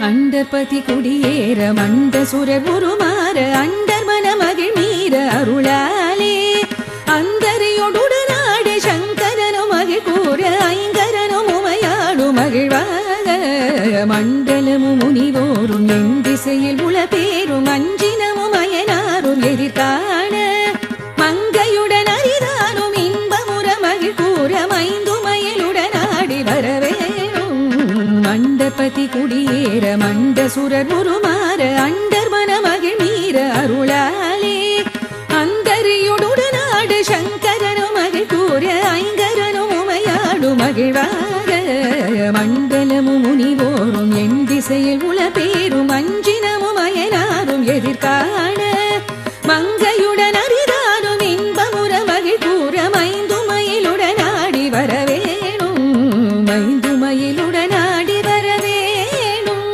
அண்டர்பதி குடியேற மண்ட சுரர் உருமாற அண்டர் மனமகிழ் மீற அருளாலே அந்தரியோடுடனாடு சங்கரனும் மகிழ் கூற ஐங்கரனும் உமையாடு மகிழ்வாக மண்டலமும் முனிவோரும் என் திசையில் உள பேரும் அஞ்சினமும் அயனாரும் எதிர்காண மங்கையுடன் அரிதானும் இன்பமுற மகிழ் கூற மைந்துமயலுடனாடி வரவேணும் மண்டபதி குடியேற மண்ட சுரர் உருமாற அண்டர் மனமகிழ் மீற அருளாலே அந்தரியுடுடனாடு சங்கரனும் மகிழ் கூற ஐங்கரனும் உமையாடு மகிழ்வாக மண்டலமும் முனிவோரும் என் திசையில் உள பேரும் அஞ்சினமும் அயனாரும் எதிர்காண